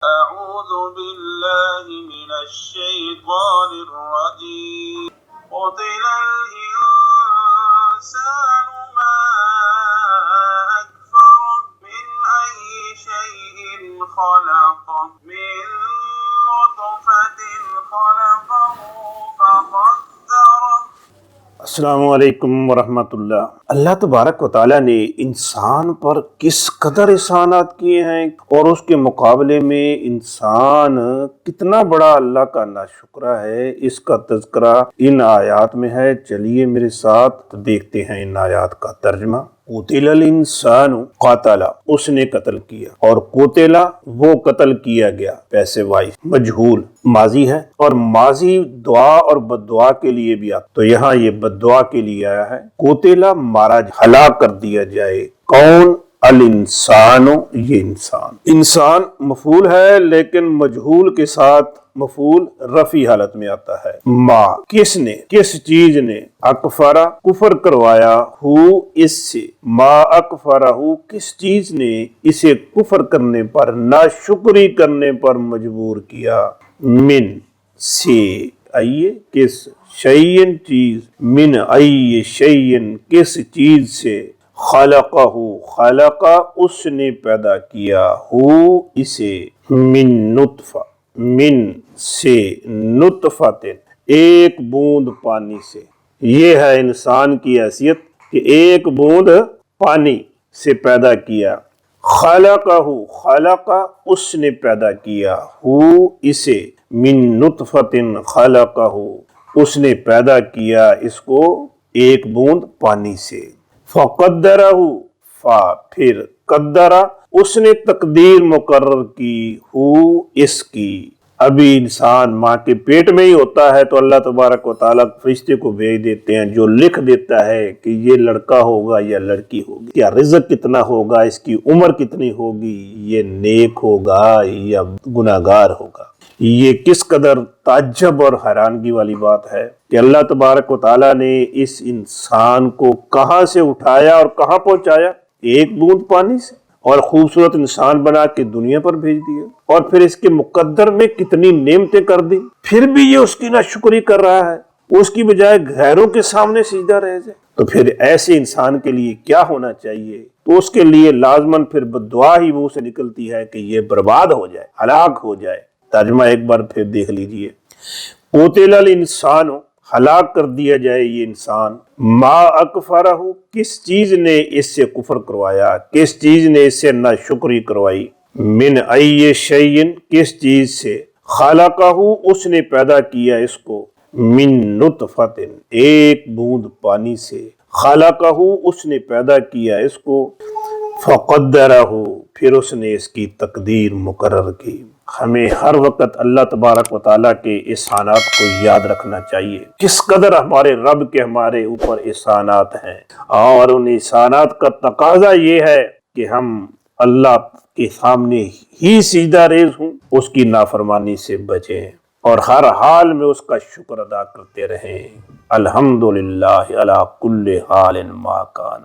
أعوذ بالله من الشيطان الرجيم قتل الإنسان ما أكفره من أي شيء خلقه من نطفة خلقه فقدره۔ السلام علیکم ورحمۃ اللہ۔ اللہ تبارک و تعالیٰ نے انسان پر کس قدر احسانات کیے ہیں اور اس کے مقابلے میں انسان کتنا بڑا اللہ کا ناشکرہ ہے، اس کا تذکرہ ان آیات میں ہے۔ چلیے میرے ساتھ دیکھتے ہیں ان آیات کا ترجمہ۔ قتل الانسان، قاتل اس نے قتل کیا، اور قتل وہ قتل کیا گیا، پیسے وائی مجہول ماضی ہے، اور ماضی دعا اور بد دعا کے لیے بھی آتا، تو یہاں یہ بد دعا کے لیے آیا ہے۔ قتل مارا، ہلاک کر دیا جائے، کون؟ الانسان، یہ انسان مفعول ہے لیکن مجہول کے ساتھ مفعول رفعی حالت میں آتا ہے۔ ما کس نے، کس چیز نے، اکفرا کفر کروایا، ہو اس سے، ما اکفرا ہو کس چیز نے اسے کفر کرنے پر، ناشکری کرنے پر مجبور کیا، من سے، آئیے کس، شیئن چیز، من ای شیئن کس چیز سے، خلقہ خلقہ اس نے پیدا کیا، ہو اسے، من نطفہ من سے، نطفت ایک بوند پانی سے۔ یہ ہے انسان کی حیثیت کہ ایک بوند پانی سے پیدا کیا۔ خلقہ خلقہ اس نے پیدا کیا، ہو اسے، من نطفت خلقہ اس نے پیدا کیا اس کو ایک بوند پانی سے۔ فقدرہ فا پھر قدرہ اس نے تقدیر مقرر کی، ہو اس کی۔ ابھی انسان ماں کے پیٹ میں ہی ہوتا ہے تو اللہ تبارک و تعالیٰ فرشتے کو بھیج دیتے ہیں جو لکھ دیتا ہے کہ یہ لڑکا ہوگا یا لڑکی ہوگی، کیا رزق کتنا ہوگا، اس کی عمر کتنی ہوگی، یہ نیک ہوگا یا گناہگار ہوگا۔ یہ کس قدر تعجب اور حیرانگی والی بات ہے کہ اللہ تبارک و تعالیٰ نے اس انسان کو کہاں سے اٹھایا اور کہاں پہنچایا، ایک بوند پانی سے، اور خوبصورت انسان بنا کے دنیا پر بھیج دیا، اور پھر اس کے مقدر میں کتنی نعمتیں کر دی، پھر بھی یہ اس کی ناشکری کر رہا ہے، اس کی بجائے غیروں کے سامنے سجدہ رہ جائے، تو پھر ایسے انسان کے لیے کیا ہونا چاہیے؟ تو اس کے لیے لازماً پھر بد دعا ہی منہ سے نکلتی ہے کہ یہ برباد ہو جائے، ہلاک ہو جائے۔ ترجمہ ایک بار پھر دیکھ لیجئے۔ قتل الانسان ہلاک کر دیا جائے یہ انسان، ما اکفرہ کس چیز نے اس سے کفر کروایا، کس چیز نے اس سے ناشکری کروائی، من ای شیئن کس چیز سے، خلقہ اس نے پیدا کیا اس کو، من نطفت ایک بوند پانی سے، خلقہ اس نے پیدا کیا اس کو، فقدرہ پھر اس نے اس کی تقدیر مقرر کی۔ ہمیں ہر وقت اللہ تبارک و تعالیٰ کے احسانات کو یاد رکھنا چاہیے، کس قدر ہمارے رب کے ہمارے اوپر احسانات ہیں، اور ان احسانات کا تقاضا یہ ہے کہ ہم اللہ کے سامنے ہی سجدہ ریز ہوں، اس کی نافرمانی سے بچیں اور ہر حال میں اس کا شکر ادا کرتے رہیں۔ الحمدللہ علی کل حال ما کان۔